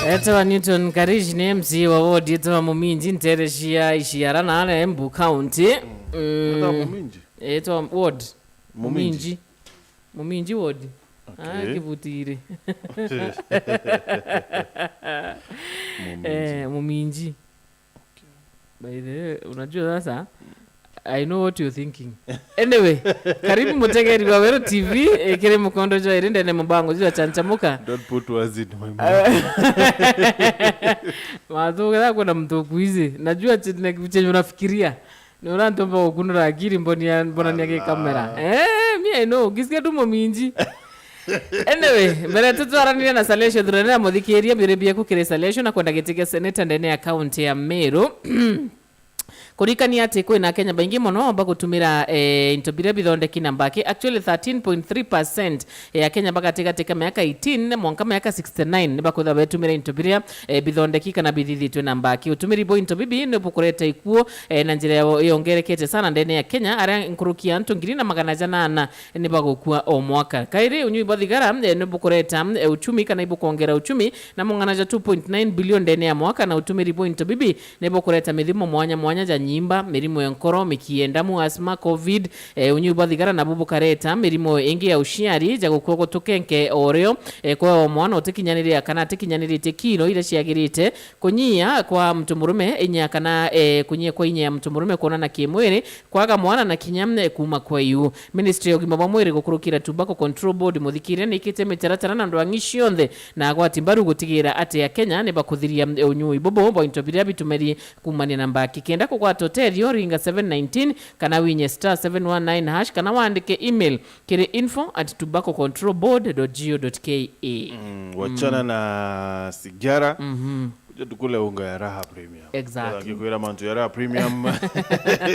Eto Newton Karish ni MC wa ward yeto Muminji ntereshia ishiara na ale Embu County. Eto Muminji? Eto ward. Muminji ward. Okay. Kivutire. Muminji. Okay. By the way, unajua sasa I know what you're thinking. Anyway, karibu mutegeri wa Rwirone TV, kire mukondo jo irinde ne mubango zwa chanchamuka. Don't put words in my mouth. Mazoga kuna mtu kuizi. Najua chenye unafikiria. Ni unatomba ukunura akili mbona niake kamera. Me I know, gisikia tu Muminji. Anyway, mbere Thuranira na Salesio Thuranira-Arienda Meru kukire Salesio na kwenda gitike seneta ndene ya county ya Meru. Kurikania ati kwina Kenya baingi muno bagutumira intobire bithondeki nambaki actually 13.3% ya Kenya bagatika miaka 18 mwanka miaka 69 ni bakutha betumira intobire bithondeki kana bithithitwe nambaki utumiri bo intobibi ne bukureta ikuo na njira yongerekete sana ndene ya Kenya ara nkurukia antu 2,800 ni bagukua o mwaka kairi unyu bathigara ne bukureta uchumi kana ibukuongera uchumi na munganaja 2.9 billion ndene ya mwaka na utumiri bo intobibi ne bukureta mithimo mwanya ja nyimba mirimo ya nkoro mikiendamu asma covid unyuba thigara na bubu kareta mirimo ingi ya ushiari ja gukoko tukenke oreo kwa mwana otekinyanire kana tekinyanire tekino ile ciagirite kunyia kwa mtumurume inya kana kunyia kwa inya mtumurume kuona na kimwere kwaga mwana na kinyamne kuma kwa yu ministry of gima bamwere gukurukira tobacco control board muthikire nikite mitaratara na ndwangishi yonthe na gwati mbaru gutigira ate ya Kenya ne bakuthiria unyu ibobo point of bitumeri kumani namba kikenda kwa toterio ringa 719 kana winye *719# kana waandike email kire info@tobaccocontrolboard.go.ke. Wachana na sigara. Tukule unga ya raha premium. Exactly. Kikwira mantu ya raha premium.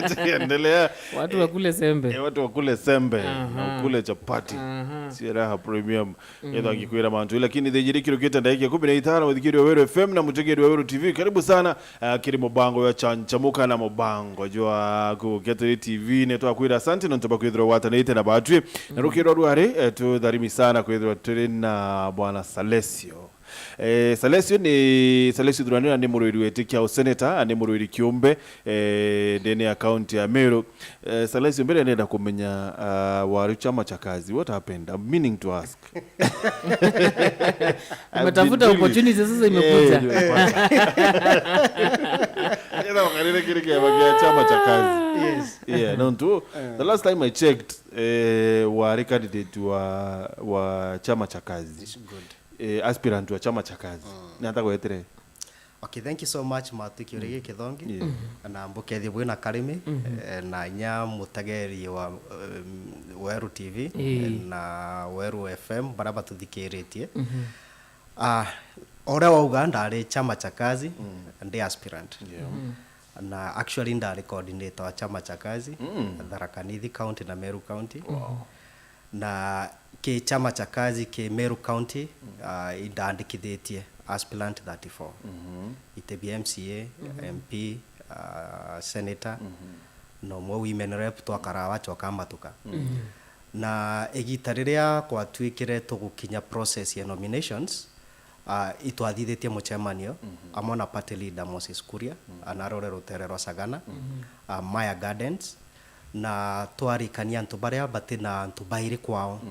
Tukiendelea. Watu wakule sembe. Watu wakule sembe. Na ukule chapati. Si raha premium. Yedo kikwira mantu. Lakini dhejiri kiroketa ndaiki ya 15 wadhikiri wa Rwirone FM na mutegeri wa Rwirone TV. Karibu sana. Kiri mubango ya chanchamuka na mubango. Jua kuketeri TV. Neto kwira asante. Nontoba kuidhura wata na ite na baatwe. Na rukiro ruare. Tu dharimi sana kuidhura na bwana Salesio. Salesio Thuranira ni Meru etikia seneta ni Meru kiumbe ndene ya county ya Meru. Salesio mbele nenda kumenya wa chama cha kazi. What happened? I'm meaning to ask. Umetafuta opportunity sasa imekuja. Nenda wakalele kile kia chama cha kazi. Yes. Yeah, no too. The last time I checked wa candidate wa chama cha kazi. It's good. Aspirant wa chama cha kazi. Nataka kuetere. Okay, thank you so much Matuki urege kithongi. Na mbukethi bwina karimi na nya mutageri wa Rwirone TV na Rwirone FM baraba tuthikiritie. Ora wa Uganda ari chama cha kazi ndi aspirant. Na actually ndari coordinator wa chama cha kazi Tharaka Nithi County na Meru County. Na ke chama cha kazi ke Meru County idandikithitie aspirant 34 ite BMCA MP senator no mo women rep twakarawa choka matuka na egitariria kwa twikire tugukinya process ya nominations itwathithitie muchemanio amona party leader Moses Kuria anarore ruterero Sagana Maya Gardens na twarikania antu baria batina antu bairi kwao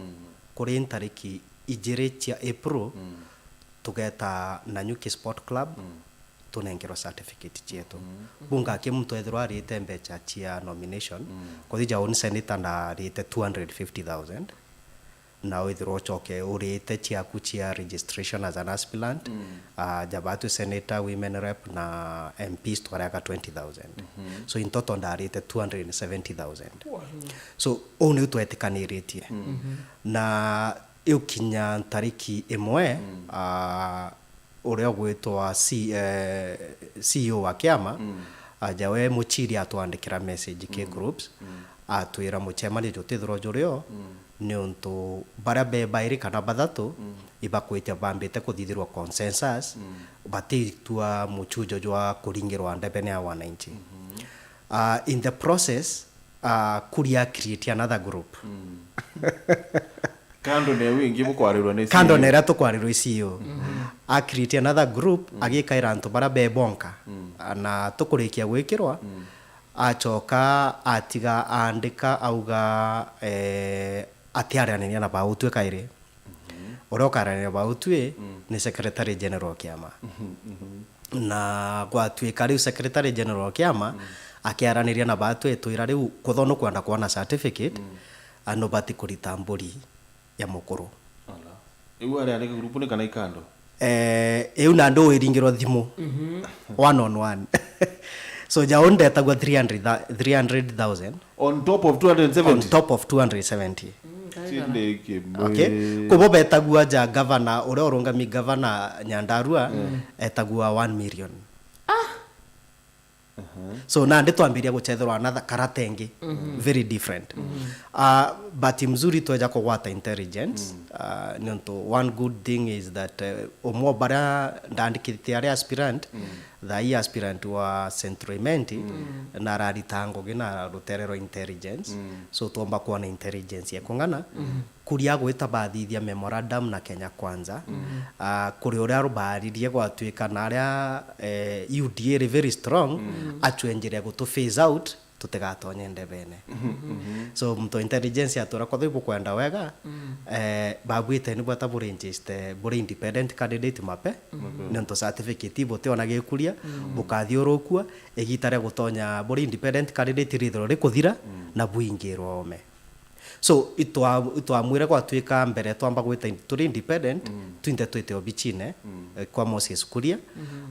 kuri ntariki ijiri cia April tugeta Nanyuki Sport Club tunengero certificate chetu bunga ke mtu ethirwa rite mbecha cia nomination kuthija on senator na rite 250,000 na withdraw choke urite cia kuchia registration as an aspirant jabatu senator women rep na MPs twaraka 20,000 so in total ndarite 270,000 so oni twetikaniritie na ukinya tariki imwe uria gwitwa CEO wa kiama jawe muchiri atwandikira message ke groups atwira muchemani jutithro jurio ni untu bara be bairi kana bathatu ibakwite bambite kuthithirwa consensus batitua muchujo jwa kuringirwa ndebene ya wananchi in the process Kuria create another group Kando ne wingi mukwarirwa ne CEO. Kando ne rato kwarirwa CEO. a create another group agikaira antu bara bebonka na tukurikia gwikirwa acoka atiga andika auga atiaranania na bautwe kaire urokarania bautwe ni secretary general kiama na gwatuika riu secretary general kiama akiaraniria na batwe twira riu kuthono kwenda kuona certificate ano bati kurita mburi ya mukuru igu ari areke group ni kana ikando eu na ndo iringirwo thimu one on one so jaonde etagwa 300,000 on top of 270 on top of 270 Chindeke okay kubo betagwa ja governor ore orongami governor Nyandarua etagwa 1 million so na ndi twambiria guchetherwa na karatengi very different but mzuri tweja kugwata intelligence nonto one good thing is that omo bara ndandikite ari aspirant the aspirant wa centroimenti na raritango gina ruterero intelligence so tuomba kuona intelligence yakongana kuria gwita bathithia memorandum na Kenya Kwanza kuri uria rubaririe gwatuika na aria UDA very strong atwenjire gutu phase out tutigatonye ndebene so mto intelligence atura kwa thibu kwenda wega babwite ni bwata burenjiste buri independent candidate mape nonto certificate bote ona gikuria bukathiurukua egitare gutonya buri independent candidate rithiro rikuthira na buingirwo ome so itwamwire gwatuika mbere twamba gwita turi independent twinde twite obichine kwa Moses Kuria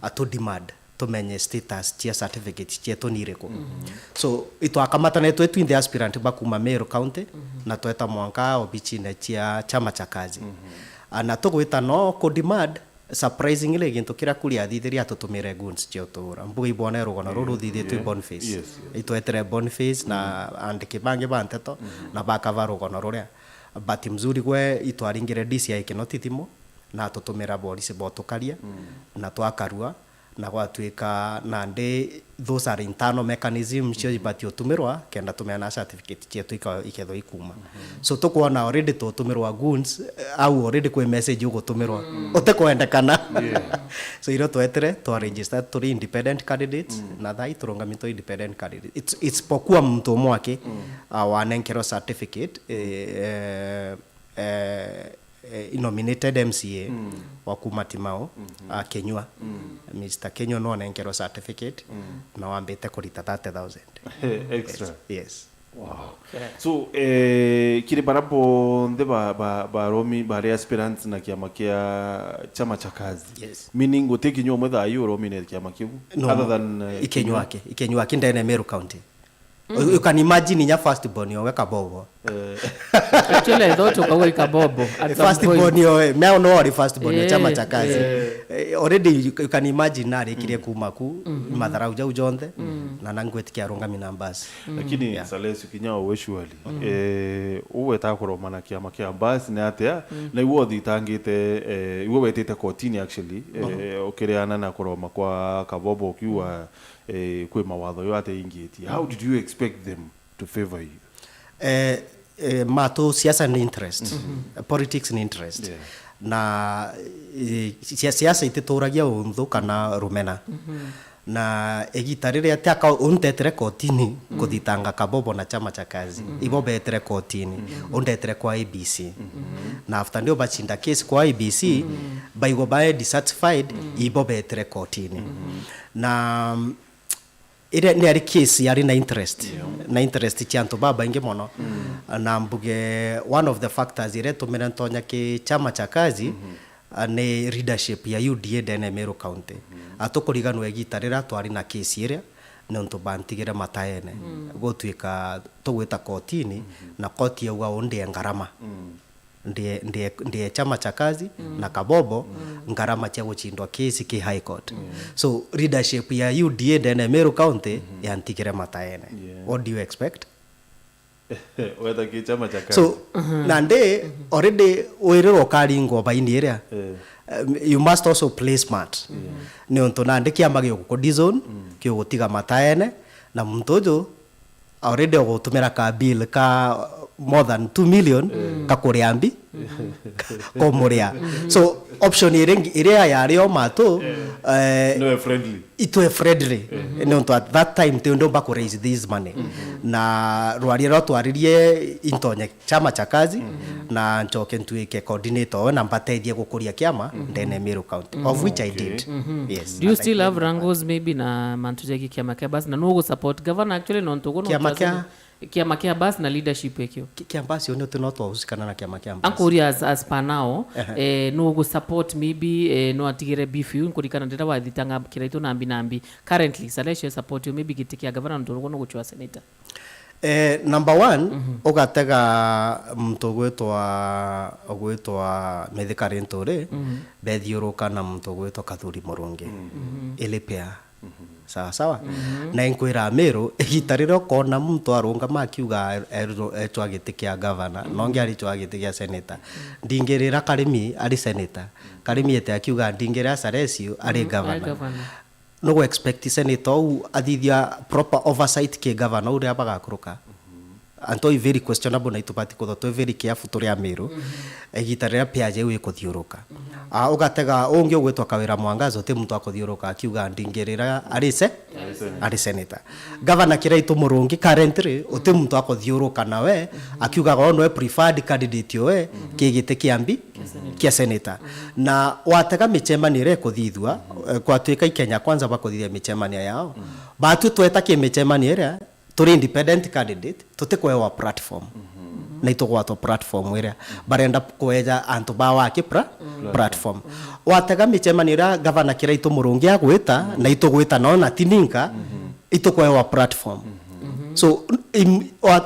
atu demand tumenye status tia certificate tia tonireko so itwakamata netu twinde aspirant bakuma Meru County na tweta mwanka obichine tia chama cha kazi na tugwita no ko demand surprisingly gintu kira kuria thithiria tutumire guns cio tura mbugi ibone rugono ruru thithitwe Boniface itwetere Boniface na andike bange banteto na bakava rugono ruria but mzuri gwe itwaringire DCI kinotithimo na tutumira polisi botukaria na twakarua na gwatuika na ndi those are internal mechanism cio ibati utumirwa kenda tumena certificate cietu iketho ikuma so tukuona already tutumirwa goons au already kwe message ugutumirwa utekwendekana so iro twetere to register to independent candidates na thai turongamito independent candidate it's pokua mtu mwake wanenkero certificate nominated MCA wa kumatimao Kenywa Mr. Kenywa no nenkero certificate na wambete kurita 30,000 extra yes wow so kile barapo nde ba romi ba aspirants na kiama kia chama cha kazi meaning uteki nyo mwetha ayu romi ne kiama kiu other than Ikenywa kindene Meru County you can imagine nya first born yo weka bobo actually thoto kwa weka bobo first born yo me no ori first born yo chama cha kazi already you can imagine na rekire kumaku madharau jau jonde na nangwetikia ronga minambas lakini Salesio kinyao weshuali uwe ta kuromana kiama kia basi na atia na iwo thitangite iwo wetete kotini actually okireana na kuroma kwa kabobo kiwa kwe mawatho yo ate ingiti how did you expect them to favor you mato siasa ni interest politics ni interest na siasa itituragia unthu kana rumena na egitarire ataka untetere kotini kuthitanga kabobo na chama cha kazi ibo betere kotini untetere kwa ABC na after ndio bachinda case kwa ABC baigo bae dissatisfied ibo betere kotini na ire ni ari case yari na interest chanto baba inge mono na mbuge one of the factors ire tumena ntonya ki chama cha kazi ne leadership ya UDA dene Meru County atukurigano egitarira twari na case ire nonto bantigire mataene gotwika tugwita kotini na koti ya onde ngarama ndiye chama cha kazi na kabobo ngarama cha guchindwa case ki high court so leadership ya UDA dene Meru County yantigire mataene what do you expect whether ki chama cha kazi so nande already oirero karingo baini area you must also play smart ne onto nande kiambage ko dizon kyo gutiga mataene na mtojo already ogutumira ka bill ka more than 2 million kakuriambi komuria. So option iria yario mato no friendly. Itwe friendly. No, at that time they don't back raise this money. Na Rwirone twaririe intonye chama cha kazi na nchoke ntuike coordinator na mbateithie gukuria kiama ndene Meru County, of which I did. Yes. Do you still have wrangles maybe na mantujeki kiama kia basi na no support governor actually no ntogo no kiama kia basi na leadership yekyo kiama basi ono tunoto usikana na kiama kia basi ankuri as per now no go support maybe no atigire beef you nkurikana ndeta wathitanga kiraito nambi currently Salesio support you maybe gitikia governor ntogo no guchwa senator. Number one, ugatega mtu gwetwa methikari ntore bethiuruka na mtu gwetwa Kathuri Murungi ilipea sawa na inkwira Meru igitariro kona mtu arunga makiuga etwa gitikia governor nonge ari twa gitikia senator ndingirira Karimi ari senator Karimi ete akiuga ndingirira Salesio ari governor no go expect senator athithia proper oversight ke governor uria bagakuruka anto very questionable na itubati ko to very careful to ria Meru egitarira piaje we kuthiuruka ugatega ungi ugwetwa Kawira Mwangazo te muntu akuthiuruka akiuga ndingirira ari senator governor Kiraito Murungi currently uti muntu akuthiuruka nawe akiuga ono preferred candidate we kigite kiambi kia senator na watega michemani re kuthithua kwa twika Kenya kwanza bakuthithia michemani yao batu tweta ki michemani ere turi independent candidate tutikwewa platform na itogwato platform wera barenda kweja antu bawa ki platform watega michemanira governor Kiraito Murungi agwita na itogwita nona tininka itokwewa platform so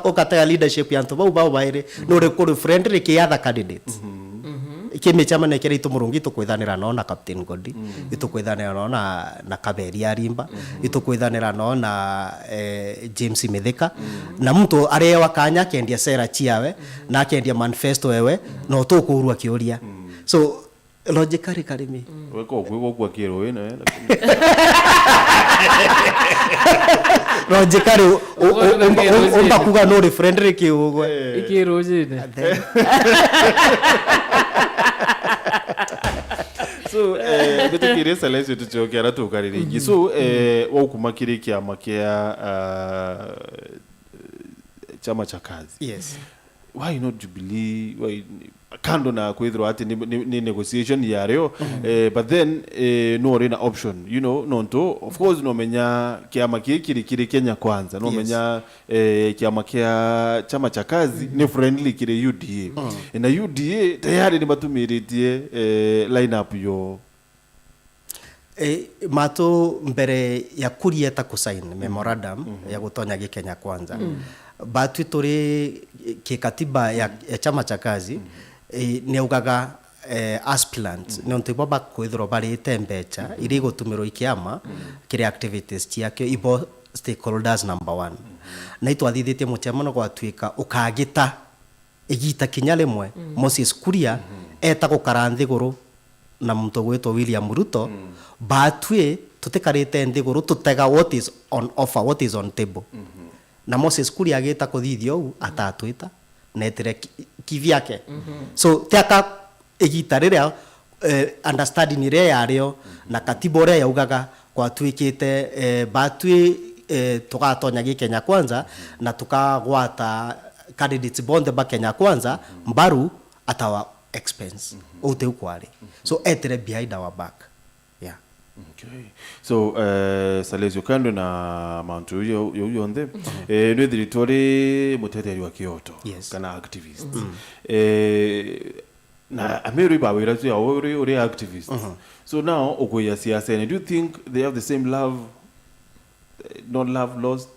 okatega leadership ya antu bau baire no record friendly ki other candidates kime chama ne Kiraito Murungi tukwithanira no na Captain Godi itukwithanira no na Kaberi Arimba itukwithanira no na James Mithika na mtu arewa kanya kendia sera chiawe na kendia manifesto wewe no tukurua kioria so logically Karimi weko kwa kiro ina logically umba kuga no friendly ki ugwe ikirojine so betukire Salesio tuchokera tukariri so wokumakire kiama kia chama cha kazi. Yes. Why not Jubilee? Why kando na kwithirwa ati ni negotiation yareo but then no rena option you know nonto of course no menya kiama kiri Kenya kwanza no menya kiama kia chama cha kazi ni friendly kire UDA na UDA tayari ni batumiritie line up yo mato mbere ya kurieta kusign memorandum ya gutonya Kenya kwanza batu turi kikatiba ya chama cha kazi ni ugaga aspirant ni ontibo bakwithro bari tembecha iri gutumiro ikiama kiri activities ciake ibo stakeholders number 1 na itwathithite muchemano gwatuika ukagita igita kinya rimwe Moses Kuria eta gukaranthi guru na muntu gwetwa William Ruto batwe tutikarite nthiguru tutega what is on offer, what is on table na Moses Kuria agita kuthithio u atatwita netire kivyake so tiaka igita riria understanding ire yario na katiba ria yaugaga kwa twikite batwi tugatonya Kenya kwanza na tukagwata candidates bonde ba Kenya kwanza mbaru atawa expense ute ukwari so etere behind our back. Yeah. Okay. So Salesio kando na mantu yonde no directori muteteri wa Kyoto kana activist na Meru bawira tu ori activist so now okoya siasa and do you think they have the same love not love lost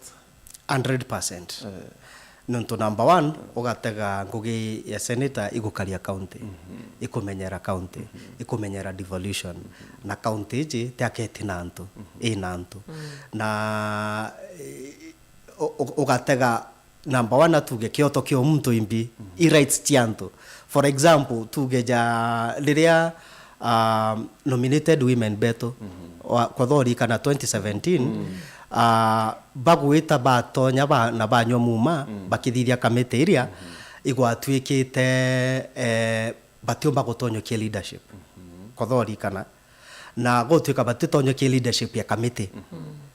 100%. Nonto number 1 ugatega ngugi ya senator igukaria county ikumenyera county ikumenyera devolution na county ji tiaketi nantu inantu na ugatega number 1 atuge Kyoto kyo mtu imbi I rights tianto for example tugeja liria nominated women beto kwa thori kana 2017 bagwita batonya na banywa muma bakithithia kamete iria igwatuikite batiomba gutonyokia leadership kothorikana na gotuika batitonyokia leadership ya committee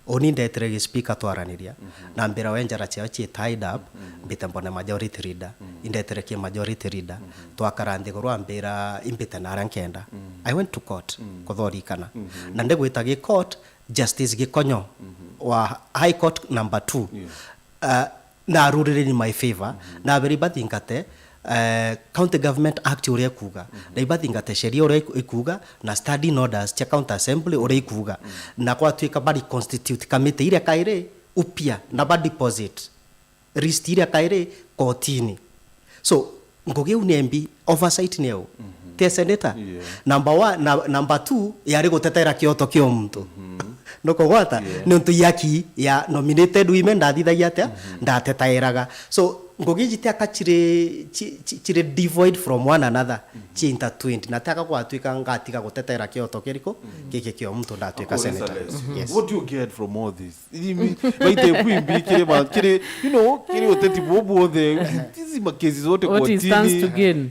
oni ndetere speaker Thuranira na mbira wenjara cia tied up mbite mbone majority leader indetere ki majority leader twakarandi gorwa mbira imbite na rankenda I went to court kothorikana na ndegwita gi court Justice Gikonyo wa High Court number 2 na ruled in my favor na very bad ingate County Government Act uria kuga na ibathingate sheria uria ikuga na standing orders cia County Assembly uria ikuga na kwa tuika bari constitute committee iria kaire upia na ba deposit list iria kaire kotini so ngoge unembi oversight neo te senator number 1 number 2 yari gutetera kioto kio mtu noko gwata ni untu yaki ya nominated women ndathithagia atia ndatetairaga so ngogi jitaka chire devoid from one another chi intertwined nataka gwatuika ngatiga gutetera kioto kiriko kiki kio mtu ndatwika senator. Yes. What do you get from all this? Baite kwimbi kire kire oteti bobo these cases zote what he stands to gain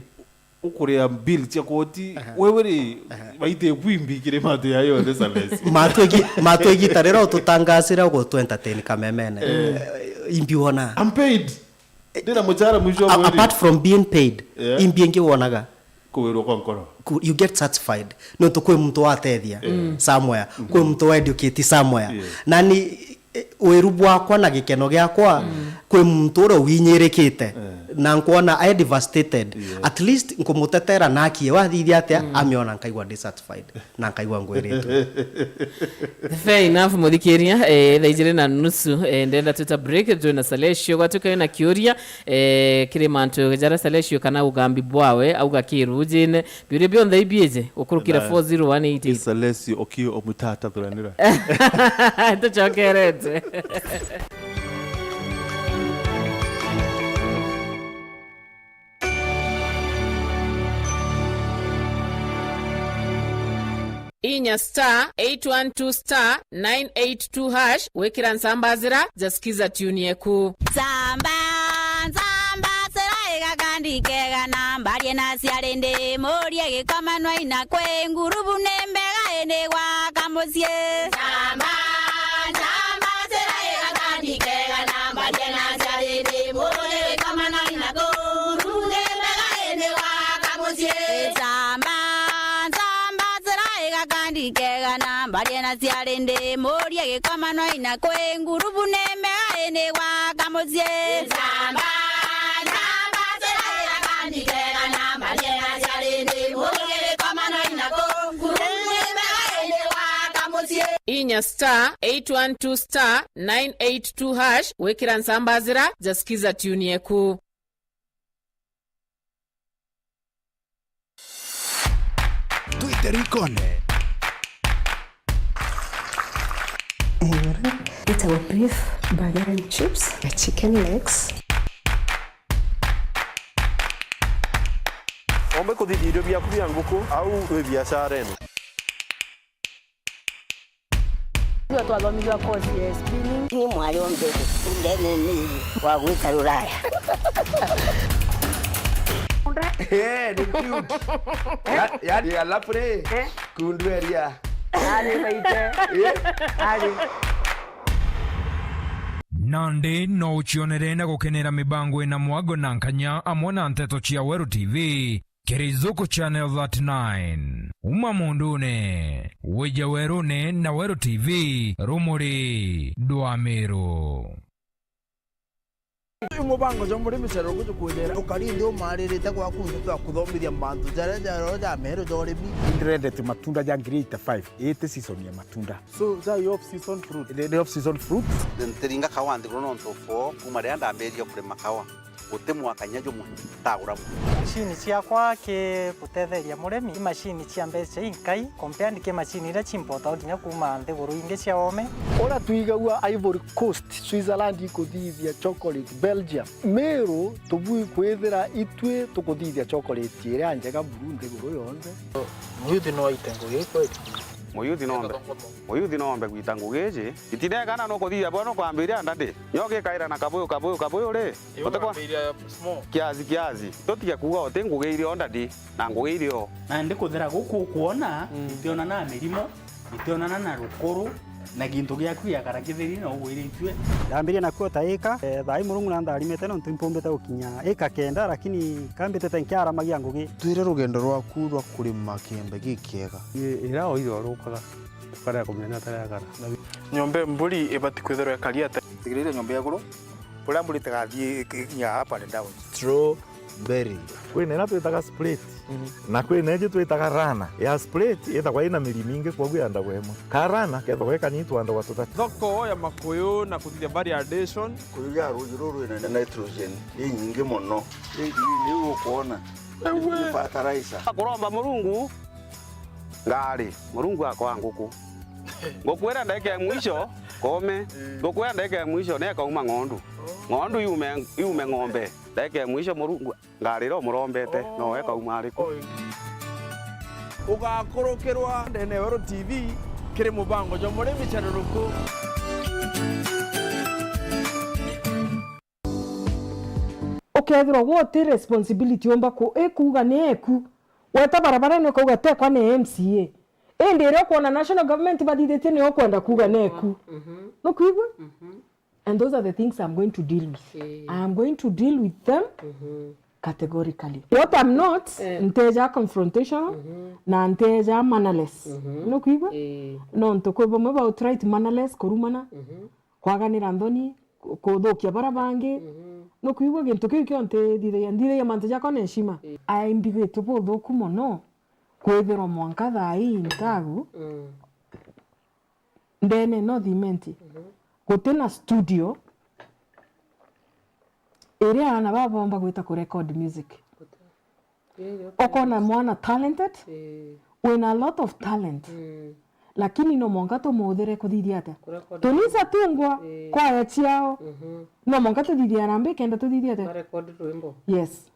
ukurea bill cia koti wewe baite kwimbi kire mate yayo the Salesio matwegi tarera ututangasira go entertain kamemene imbiona I'm paid dina muchara mwisho mwezi apart from being paid imbienge wonaga kuwero konkoro you get satisfied no to kwe mtu atethia somewhere kwe mtu educate somewhere nani werubu akwa na gikeno giakwa kwe mtu ro winyerekete na nkuona I devastated at least nkumutetera nakie wathithia atia amiona nkaigwa dissatisfied na nkaigwa ngweretu fair enough muthikiria thaijire na nusu ndenda tuta break joina Salesio gwatuka na kiuria kire mantu jara Salesio kana ugambi bwawe auga kirujine bire bionda ibieje ukurukira 40188 Salesio okio omutata Thuranira tuchokerete inya *812*982# wekira nsambazira jasikiza tune yeku Zamba sera gandi kega namba riena siarende morie gikamanwa ina kwe ngurubu nembega ene wa kamosie Zamba sera gandi kega namba riena siarende morie gikamanwa ina kwe ngurubu nembega ene wa kamosie Zamba sera gandi kega namba riena siarende morie gikamanwa ina kwe ngurubu nembega ene wa kamosie Zamba inya *812*982# wekira nsambazira jasikiza tune yeku Twitter ikone It's our beef, burger and chips, chicken legs. Ombe kuthirio bia kubia nguku au we biashara eno. Ndio twathomithia course ya spinning. Ni mwari ombe ndene ni wa gwita Ruraya. ni cute. Ya lapre. Kundueria. Ali baite. Ali. Nandi no uchionere na gukenera mibango ina mwago na nkanya amona nteto chia Weru TV Kirizuku Channel 39 Uma mundune Weja Rwirone na Weru TV Rumuri Rwa Meru Umubango jo muri micero gutukwirera ukarinde umaririte kwa kundu twa kuthomithia mantu jara Meru dore bi Ndrende matunda ja grade 5 ete season ya matunda so za off season fruit the off season fruit Nteringa kawandi grono ntofo kumare anda amberia kure makawa utemwa kanyajo mu tagura machine ciakwa ke gutetheria muremi machine cia mbeca inkai compare ke machine ira chimpota nginya kuma nthiguru inge cia ome ora tuigagua Ivory Coast Switzerland ikuthithia chocolate Belgium Meru tubui kwithira itwe tukuthithia chocolate ira njega buru nthiguru yonde yuthi no itengo giko Muyuthi nombe gwita ngugeji itidekana no kuthia bono kwambiria ndandi nyoge kaira na kabuyu ri utekwa kiazi tutige kuga uti ngugeire o ndandi na ngugeire o na ndi kuthira guku kuona itiona na mirimo itiona na rukuru na gintu giaku giakara kithiri no ugwire itue ndambirie na kuota ika thai murungu na ndarimete no ntimpumbite gukinya ika kenda lakini kambite tenkiara magia ngugi twire rugendo rwaku rwa kurima kiembe gikiega ira o iro rukaga tukara kumenya tarakara nyombe mburi ibati kwithirwa kariata tigirire nyombe yaguru pura mburi tagathie nya up and down strawberry kwina ina twitaga split na kwina ije twitaga rana ya split ithagwa ina miri mingi kwa gwenda gwemwe karana kethagwa kanyitu anda wa tutatu thoko ya makuyu na kuthithia variation kuya ruru ina nitrogen nyingi muno ni ukuona fertilizer kuromba murungu ngari murungu akwa nguku ngukwira ndeke mwisho kome ngukwira ndeke mwisho ne kauma ng'ondu yume ng'ombe ndeke mwisho murungu ngari ro murombete no weka umariko ugakurukirwa ndene Rwirone TV kiri mubango jo muri micharuruku ukethirwa wote responsibility omba ku ekuga ni eku weta barabara ni kuga tekwa ni MCA indi rio kuona national government bathithite ni okwenda kuga ni eku no kuigwa and those are the things I'm going to deal with. I'm going to deal with them categorically. What I'm not, nteja confrontational, na nteja mannerless. No kuigwa? No ntokwebo mweba outright mannerless korumana. Kwaganira ndoni, kuthukia barabangi. No kuigwa gintu kiu kionte ndire ya manteja kone heshima. Aimbigite buthuku muno. Kwithirwa mwanka thai ntagu. Ndene no thimenti. Gutena studio area ana babomba gwita ku record music okona mwana talented with a lot of talent lakini no monga to muthire kuthithiate tunisa tungwa kwa ya chiao no monga to thithia rambe kenda to thithiate record rwimbo yes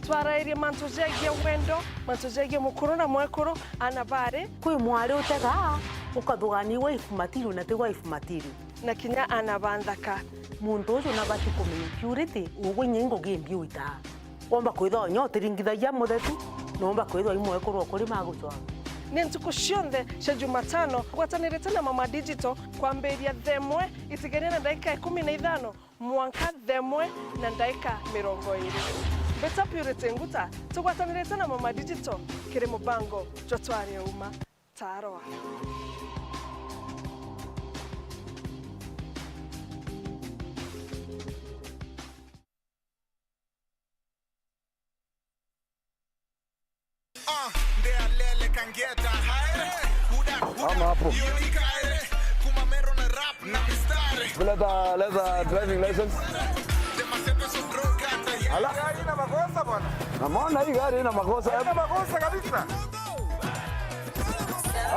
twaraire mantujegia wendo mantujegia mukuru na mwekuru anabare kwi mwari utega ukathugani wa ifumatiru na tegwa ifumatiru na kinya anabanthaka muntu ucio na bati kumenya purity ugwinye ingo gembi uita omba kwitho nyotiringithagia muthetu nomba kwitho imwekuru kuri magucwa ni ntuku cionthe cia Jumatano gwatanirite na Mama Digital kwambiria themwe itigania na dakika 15 mwanka themwe na dakika 20 Beta Purity nguta tugwatanirite na Mama Digital kiri mubango jotwari uma tarwa lele kangeta haire ama hapo leta driving license ala ina makosa bwana namona hii gari ina makosa ina makosa kabisa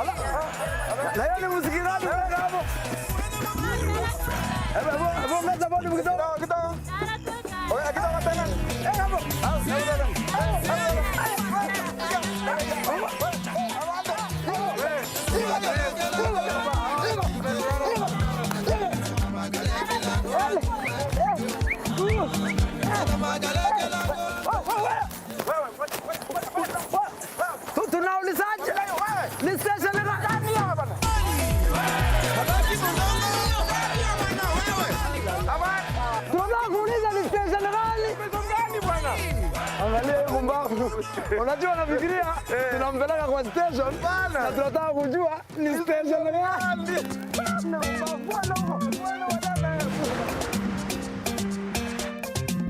ala na yale muzikiraji hapo hebu ngeza bodi kidogo oya kidogo tena hapo tunaulizaje ni station gani hapa bana tunakuuliza ni station gani bwana angalia mumbavu unajua nafikiria tunampeleka kwa station na tunataka kujua ni station gani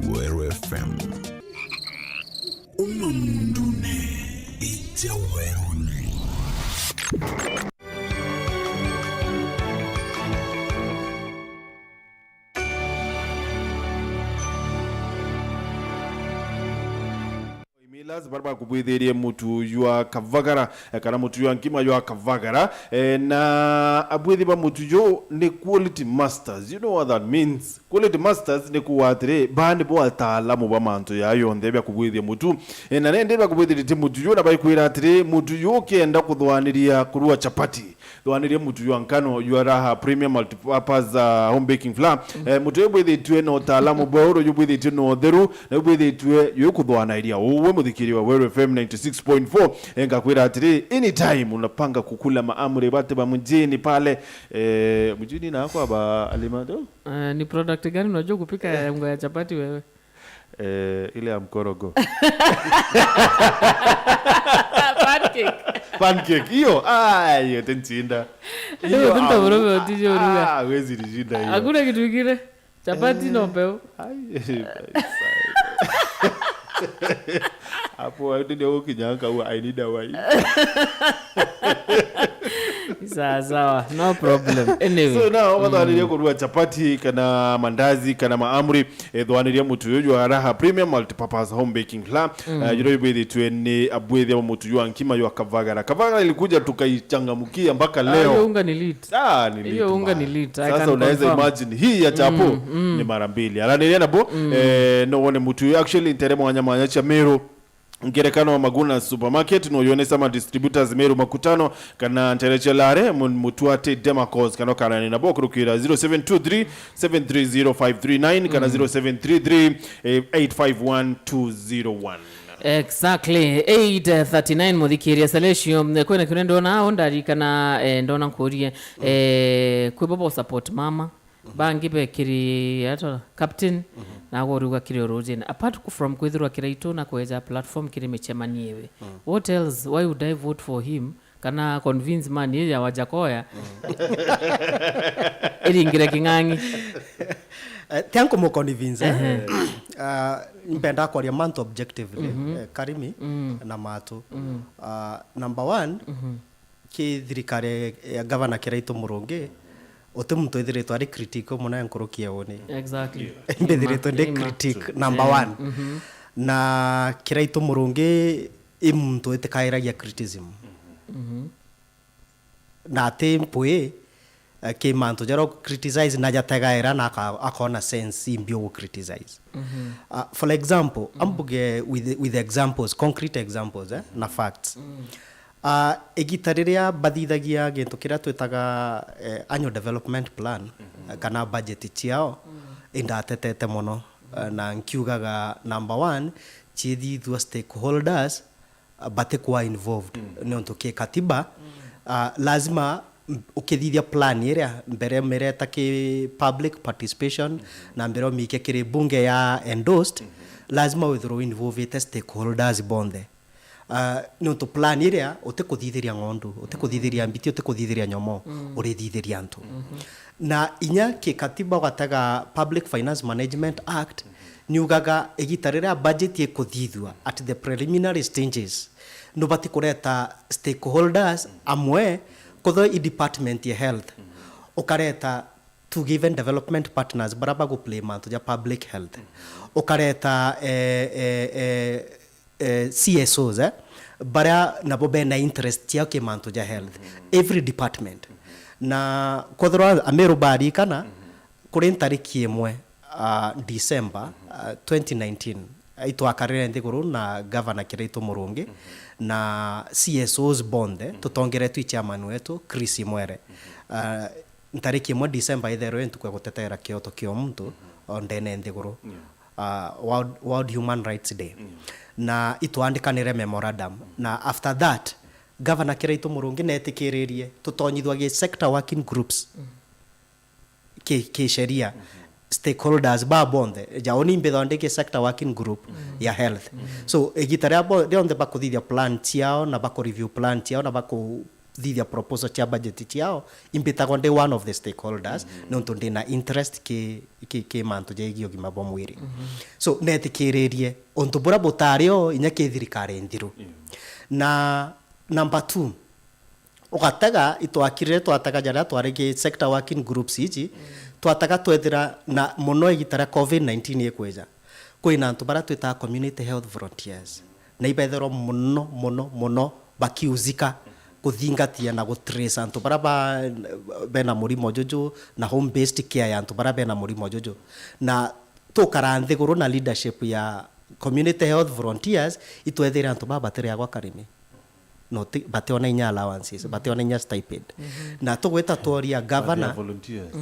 Rwirone FM umamundune ija Rwirone pillars barba kubwithirie mutu ywa kavagara kana mutu ywa nkima ywa kavagara na abwithi ba mutu yo ni quality masters. You know what that means? Quality masters ni kuwatire bandi bo ataalamu ba mantu ya yonde bya kubwithia mutu na nende bya kubwithia mutu yo na bayikwira atire mutu yo kenda kuthwaniria kurua chapati thwaniria mutu ywa nkano ywa raha premium multipurpose home baking flour mutu yo bwithitwe no taalamu boro yo bwithitwe no theru na yo bwithitwe yo kuthwanairia uwe muthikiri wa Weru FM 96.4 ngakwira atire anytime unapanga kukula maamuri bate ba mjini pale mjini na kwa ba alimado ni product gani unajua kupika unga ya chapati wewe? Ile ya mkorogo. Pancake hiyo hiyo tentinda hiyo tunta borobe otije oruga wezi rijinda hiyo hakuna kitu kingine chapati no peo hapo ndio ukinyanga huwa I need a wife. Sawa, no problem. Anyway. So now wadhaniria kurua chapati kana mandazi kana maamri dhwaniria mutu yoyo araha premium multipurpose home baking flour yiro ibedi tueni abwedhi wa mutu yo nkima yo kavagara. Kavagara ilikuja tukaichangamukia mpaka leo. Hiyo unga ni lit. Ni lit. Hiyo unga ni lit. Sasa unaweza imagine hii ya chapo ni mara mbili. Alaniria nabo no one mutu yo actually interemo wanyama cha Meru ngerekano wa Maguna supermarket no yone sama distributors Meru makutano kana nterechelare mutuate Demacos kana kana na bokurukira 0723 730539 kana 0733 851201. Exactly 839 muthikiria Salesio kwena kune ndona ondari kana ndona nkurie kwibobo support mama bangi bekiri ato captain na goruga kiri origin apart from kwithirwa kiraito na kweza platform kiri mechemanyewe what else why would I vote for him kana convince man yeye wajakoya ili ngira kingangi tanko mo convince mpenda kwa ya month objectively karimi na mato number 1 ki thirikare ya governor kiraito muronge ote muntu ethiretwo ari critical muna nkorokia one exactly mbethiretwo ndi critic number 1 na kiraito murungi muntu etikairagia criticism na tempoe ke manto jaro criticize na jatagaira na akona sense imbio go criticize for example ambuge with examples concrete examples na facts egitariria bathithagia gintu kiria twitaga annual development plan kana budget ciao indatetete muno na nkiugaga number 1 chithithwa stakeholders bate kwa involved nonto ke katiba lazima ukithithia plan iria mbere mereta ki public participation na mbere mike kiri bunge ya endorsed lazima withrow involve stakeholders bonde nonto plan iria utikuthithiria ngondu utikuthithiria mbiti utikuthithiria nyomo urithithiria antu na inya ki katiba gataga Public Finance Management Act niugaga egitarira budget ikuthithwa at the preliminary stages no bati kureta stakeholders amwe kotho i department ya health ukareta to given development partners baraba go play manto ja public health ukareta CSOs bara nabo bena interest yao ke manto ja health every department na kodro Ameru bari kana kuri tariki imwe December 2019 ito akarere ndiguru na governor Kiraito Murungi na CSOs bonde tutongere tu chairman wetu Chris Mwere tariki imwe December ithero ntukwe gutetera kioto kio muntu ondene ndiguru World Human Rights Day na itwandikanire memorandum na after that governor Kiraito Murungi netikiririe tutonyithwagie sector working groups ke sheria stakeholders ba bonde jaoni mbethondeke sector working group ya health so egitara bo donde bakuthithia plan ciao na bako review plan ciao na bako thithia proposal cia budget ciao imbitago ndi one of the stakeholders nonto ndina interest ke manto jegio gima bomwiri so netikiririe onto bora botario inya ke thirikari ndiru na number 2 ukataga itwakirire twataga jara twarege sector working groups iji twataga twethira na muno igitara COVID-19 yekweja kwina antu bara twita community health volunteers na ibethero muno bakiuzika kuthingatia na gutrace antu bara bena murimo jojo na home based care antu bara bena murimo jojo na tukaranthi guru na leadership ya community health volunteers itwethira antu baba tere agwa karimi no bateona inya allowances bateona inya stipend na tugweta toria governor volunteers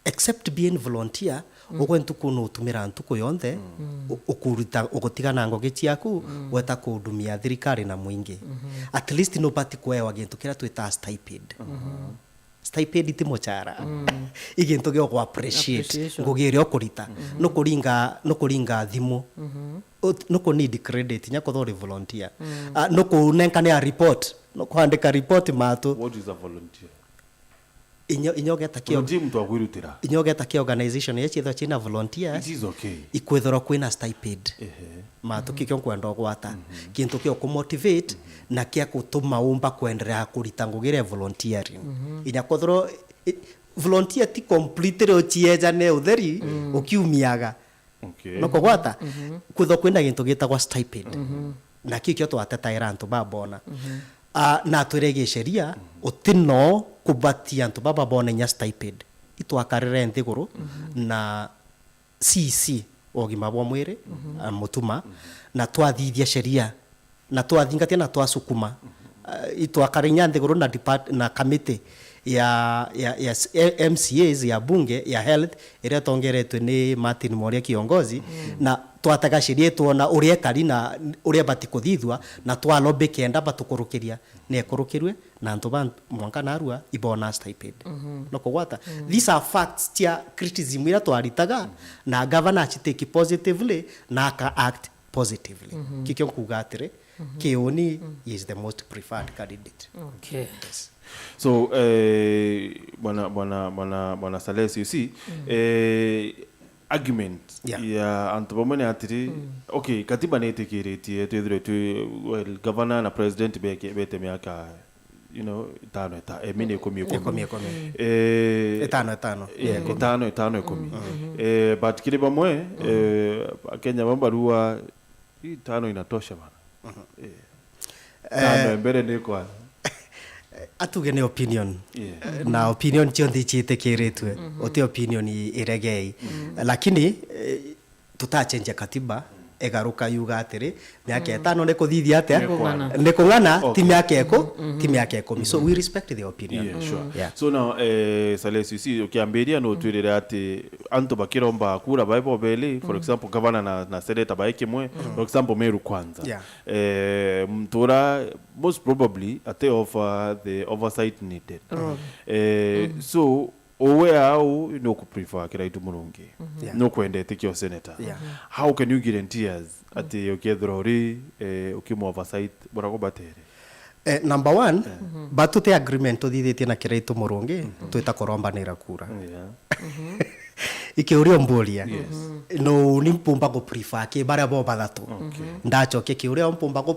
except being volunteer ogwentu kuno tumira ntuko yonthe ukuruta ugotigana ngoge ciaku weta kudumia thirikari na mwingi at least no pati kwewa gintu kira twita stipend stipend itimochara igintu gyo kwa appreciate ngogere okurita no kuringa thimu no ku need credit nyako thori volunteer no ku nenkane a report no kuandika report matu. What is a volunteer? Inyogeta ki organization yechitho china volunteers. It is okay. Ikwethoro kwina stipend. Matu kikyo kwenda gwata. Kintu kyo kumotivate na kia kutuma umba kuendelea kurita ngugire volunteering. Inyakothoro volunteer ti completely ochieja ne utheri ukiumiaga. Okay. No kugwata kwitho kwina gintu gitagwa stipend. Na kikyo twatetaira antu babona. Na twirege sheria utino kubatia antu baba bona nya stipend itwakarire nthiguru na CC ogima bwa mwire mutuma na twathithia sheria na twathingatia na twasukuma itwakarinya nthiguru na na committee ya MCAs ya bunge ya health ire tongeretwe ni Martin Moria kiongozi na twataga sheria tuona uria kari na uria batikuthithwa na twalobe kenda batukurukiria ne kurukirwe na ntoba mwanka narua ibona stipend no kugwata these are facts tia criticism ira twaritaga na governor take positively na aka act positively kikyo kugatire Kioni is the most preferred candidate. Okay. Yes. So bwana Salesio, you see argument ya antobomone atiri okay katiba netekeretie twethire well governor na president bete miaka tano mine komi but kile bamwe Kenya bambarua tano inatosha bana tano mbele ni kwa atuge ni opinion na opinion chonde chitekeretwe ote opinion iregei lakini tutachenja katiba egaruka yuga atiri miaka 5 ne kuthithia ate ne kungana ti miaka eko so we respect the opinion. Yeah, sure. Yeah. So now Salesio, si ukiambiria no twirira ati anto bakiromba kura baibo beli for example governor na seneta baike mwe for example Meru kwanza mtura most probably ate offer the oversight needed so owe au no ku prefer kiraitu mulungi no kwendete kyo senator how can you guarantee us ati okethorori ukimo oversight borako batere number 1 batute agreement thithitie na kiraitu mulungi twita korombanira kura ikiurio mburia no nimpumba go prefer ke bara bo bathatu ndacho ke kiurio mpumba go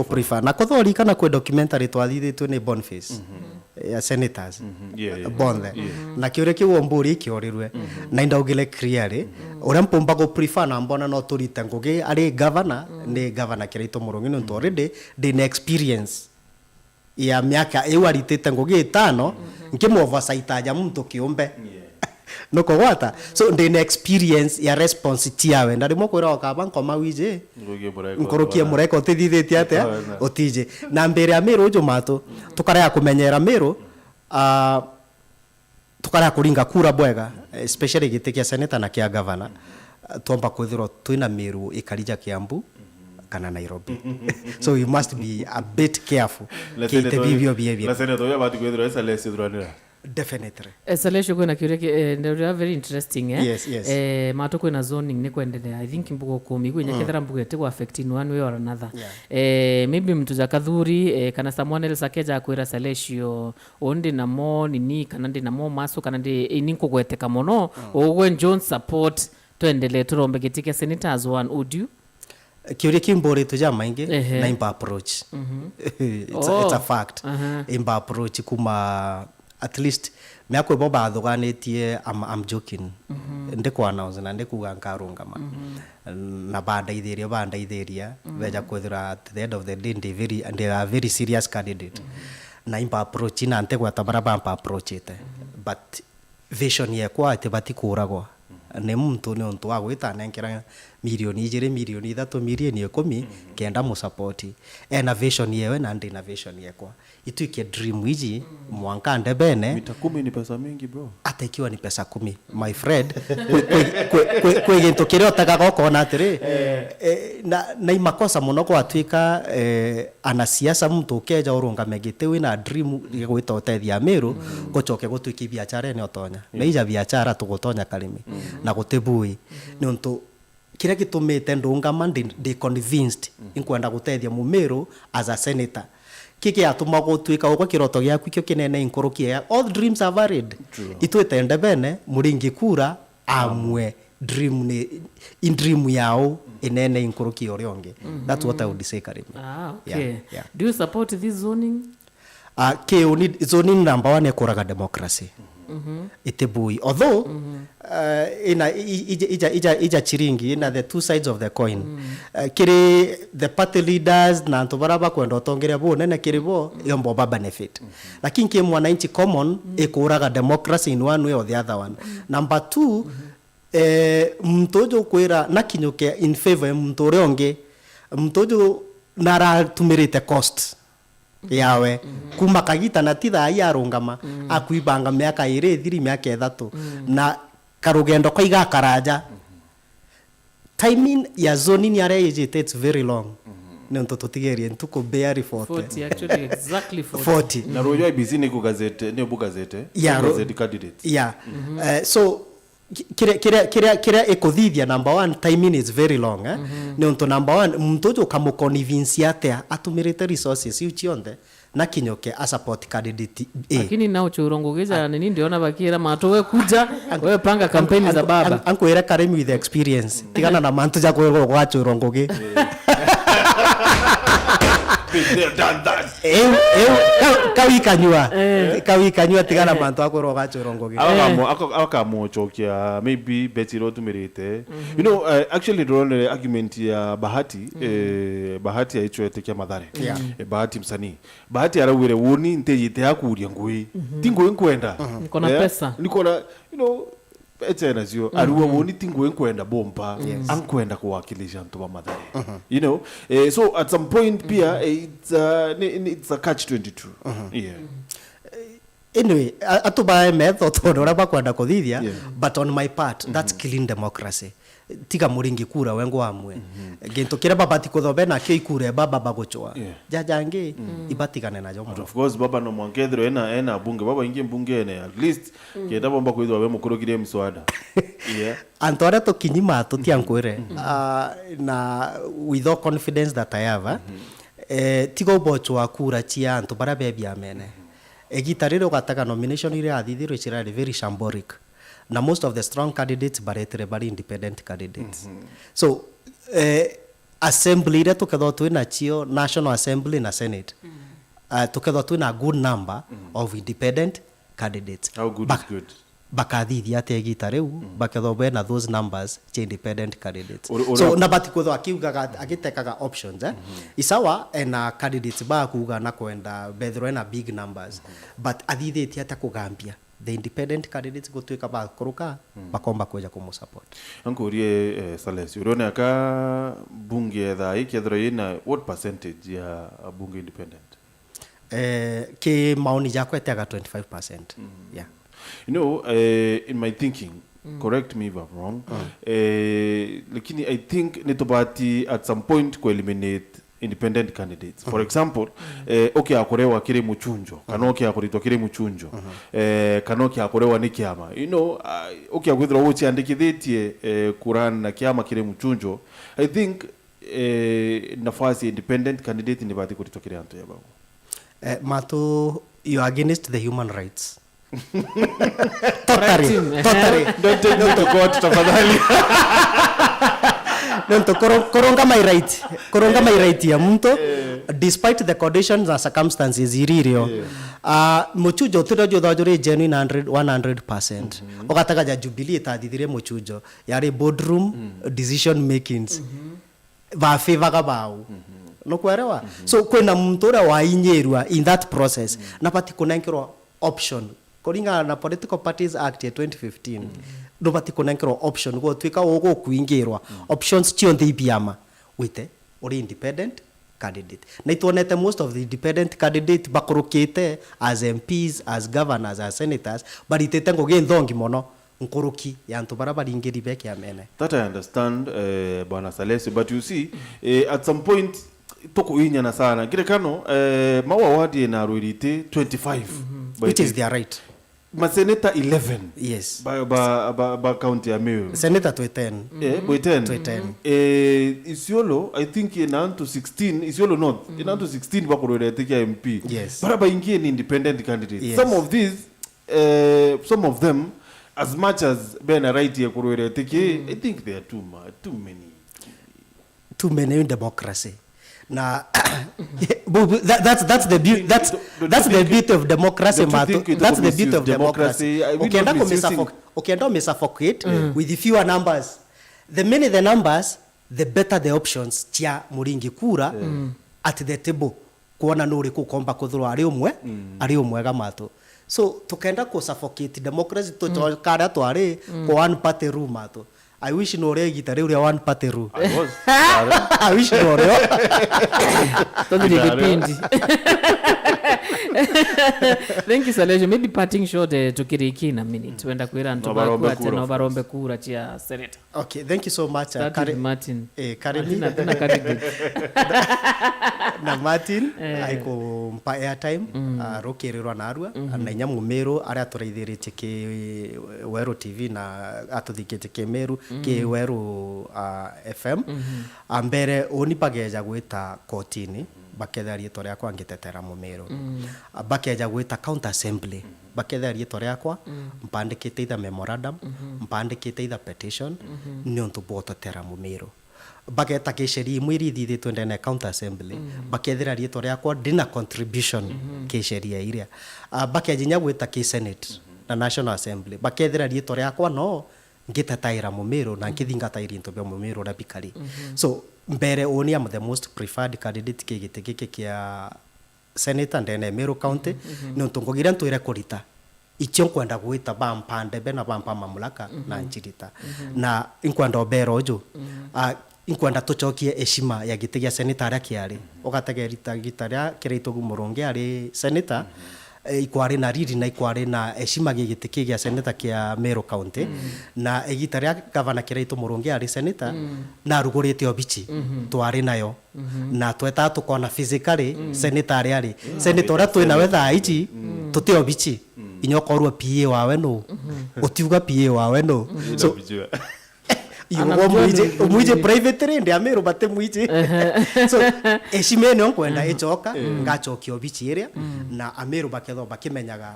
prefer na kothori kana kwe documentary twathithitwe ni Boniface ya senators bonde na kiurio kiwo mburi kiorirwe na ndaugile clearly ora mpumba go prefer na mbona no turite ngugi ari governor ni governor kiraitu mulungi no already the experience ya miaka ewaritete ngugi 5 nkimo oversight ya mtu kiumbe no kogwata so the experience ya response tiawe ndari kwira okaba nkoma wije nkorokie mureko tithithiti ate otije na mbere ya Meru jumato tukara kumenyera Meru tukara kuringa kura bwega especially gitekia senator na kia governor tuomba kwithiro twina Meru ikarija Kiambu kana Nairobi so we must be a bit careful kite bivyo behavior na senator ya bati kwithiro Salesio Thuranira definitely Salesio kuna kiureke ndio very interesting yes. mato kwena zoning ni kuendelea I think mbugo kumi kwenye kethera mbugo yetego affect in one way or another maybe mtu za kathuri kana someone else akeja kwira Salesio onde na mo nini kana ndi na mo maso kana ndi ninko gweteka mono ogwe John support tuendelee turombe gitike senators one would you kiuria kimbore to jama inge na imba approach it's a fact imba approach kuma at least miako boba athuganitie I'm joking ndiko announce na ndikuga nkarungama na bandaithiria beja kwithira at the end of the day they are very serious candidate na impa approach na ntegwa tabara approach it but vision yakwa ati batikuragwa ne muntu ne onto agwita nenkira milioni 2 milioni 3 milioni 10 kenda mu support na vision yewe na ndi na vision yakwa ituike dream iji mwanka ndebene mita 10 ni pesa mingi bro hata ikiwa ni pesa 10 my friend kwe gento kire otaka gukona atiri na imakosa muno kwa twika anasiasa mtu keja urunga megite wina dream gwita utethia Meru gochoke gutwiki biachara ne otonya na ija biachara tugutonya kalimi na gutebui ni onto kira gitumite ndungama ndi convinced inkwenda gutethia mu Meru as a senator kiki atuma gutwika uko kiroto gyaku kyo kinene inkurukie all dreams are varied itwetende bene muringi kura amwe dream ni in dream yao inene inkurukie orionge that's what I would say Karim. Okay. Yeah. Do you support this zoning? Zoning number 1 ekuraga democracy itebui although ija chiringi na the two sides of the coin kiri the party leaders na ntobaraba kwenda otongeria bo nene kiribo yombo ba benefit lakini ke mwananchi common ekuraga democracy in one way or the other one. Number 2 mtojo kwera nakinyuke in favor mtoreonge mtojo nara tumirite cost yawe kuma kagita na titha yarungama akuibanga miaka 2 miaka 3 na karugendo kaiga karaja timing ya zoning ya rejete it's very long nento totigerie ntuko beari 40 actually exactly 40 na rojo ibisi ni ku gazette ni bu gazette gazette candidates so kira ekodhithia number 1 timing is very long nento number 1 mtojo kamo convince ate atumirite resources uchionde na kinyoke a support candidate lakini nao churongogeja nini ndiona bakira matowe kuja wewe panga kampeni za baba anko era Karim with experience tigana na mantu ja kwa churongoge kawikanywa tigana mantu akoro gachorongoge akamuchokia maybe betiro tumirite you know actually drone argument ya bahati bahati aichwete kya madhare bahati msanii bahati arawire woni nteyite yakuria ngui tingo enkwenda niko na pesa niko na you know etena sio aruwa woni tingo enkwenda bomba ankwenda kuwakilisha mtu wa madhare you know so at some point pia it's a catch 22 anyway atubae method ora bakwenda kuthithia but on my part that's killing democracy tiga muringi kura wengo amwe ginto kira baba tikothobe na ke ikure baba bagochoa jajange ibatikane na jomo of course baba no mwangethero ena bunge baba ingi bunge ene at least kenda bomba kwithwa we mukurukire mswada antore to kinyima to tiankwire na with all confidence that I have tigo bochwa kura chia antu bara bebi amene egitariro gataka nomination ile athithiro chira very shambolic na most of the strong candidates baretere bari independent candidates so assembly ile tuketho twina chio national assembly na senate tuketho twina good number of independent candidates. How good is good? Bakathithia ate gitareu baketho bena those numbers cha independent candidates so na batikotho akiugaga agitekaga options isawa na candidates ba kuuga na kwenda bethro na big numbers but athithiti ata kugambia the independent candidates gotweka ba kuruka bakomba kweja kumu support ankurie Salesio urone aka bunge tha ikethro ina what percentage ya bunge independent ke maoni yako etaga 25% yeah. You know, in my thinking, correct me if I'm wrong, lakini I think nitobati at some point to eliminate independent candidates. For example, okay akorewa kire muchunjo, kanoke akorito kire muchunjo, kanoke akorewa ni kiama. You know, okay akwithira wochi andikithitie kuran na kiama kire muchunjo. I think nafasi independent candidate ni bati kurito kire anto yabao. Mato, you are against the human rights. Totally. Don't take me to court tafadhali. Nonto koronga my right ya mtu despite the conditions and circumstances iririo muchujo tirajo thajore genuine 100%. Okataka ja Jubilee tathithire muchujo yari boardroom decision makings va favor kabau no kuelewa. So kwena mtora wa inyerwa in that process na pati kunenkero option koringa na Political Parties Act ya 2015 no pati kunenkero option go twika ogo kuingirwa options chionde ibiama wite ori independent candidate na ituonete most of the independent candidate bakorokete as MPs, as governors, as senators, but itete ngoge ndongi mono nkoroki yantu barabara ingeri beke amene. That I understand, Bwana Salesio, but you see, at some point toko inyana sana kile kano mawa wadi na ruirite 25 which is their right. Maseneta 11. Yes. Ba county ya Meru. Senator 10. Boy 10. Isiolo, I think in to 16, Isiolo North, in to 16 bakorore teki MP. Yes. Baraba ingie ni independent candidates. Yes. Some of these, some of them, as much as Ben right ya korore teki, I think they are too many. Too many in democracy. Na that's the beauty of democracy mato. That's the beauty of democracy. Ukienda umesuffocate with the fewer numbers. The many the numbers, the better the options tia muringi kura at the table kuona nuri kukomba kuthuru ari umwe gamato. So tukenda ku suffocate democracy to kara to ari ko one party rule mato. I wish no re gitare uri one party rule. I wish no re. Totally depends. Thank you Salesio. Maybe parting short tukiriki in a minute. Wenda kuira ntoba tena barombe kura chia Seneta. Okay, thank you so much Martin. Karimi na Martin aiko mpa airtime rokererwa na Arua na nyamu Meru aria turaithirite ki Weru TV na atuthikite ki Meru ki Weru FM ambere oni pageja gwita kotini baketharie tore yakwa ngitetera mu Meru bakeja gwita county assembly baketharie tore yakwa mpandikite either memorandum mpandikite either petition niontu botetera mu Meru bageta kesheri mwiri thithitwe twendene county assembly bakethira rieto riakwa dina contribution kesheria iria bakejinya gwita ki senate na national assembly bakethira rieto riakwa no ngitataira mu Meru na ngithingataira into bya mu Meru rapikali. So mbere oni am the most preferred candidate kigiteke kia senator ndene Meru county no ntongogira ntuire kurita icho kwenda gwita bampande bena bampa mamulaka na njirita na inkwenda obero jo inkwenda tuchokie heshima ya gite gya senator aria kiari ugategerita gitaria kireito gumuronge ari senator ikwari na riri na ikwari na heshima gite gya senator kia Meru county na gitaria governor kireito muronge ari senator na rugurite obichi twari nayo na tweta tukona physically senator ari senator ra twina wetha ichi tuti obichi inyokorwa PA wawe no utiuga PA wawe no so umuje private rende Ameru bate mwije so eshime no kwenda echoka ngachokio bichiria na Ameru baketho bakimenyaga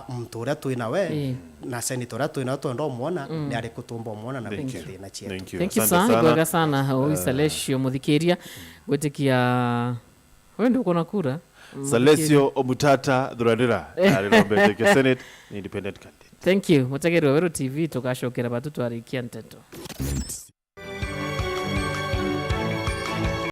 mtura twina we na senator twina twendo muona ni ari kutumba muona na bikite na chietu. Thank you sana gwega sana hoi Salesio muthikiria gwetikia wendo kuna kura Salesio Omutata Thuranira-Arienda Seneta independent candidate. Thank you. Mutegere Weru TV tukashokera batutu arikia nteto.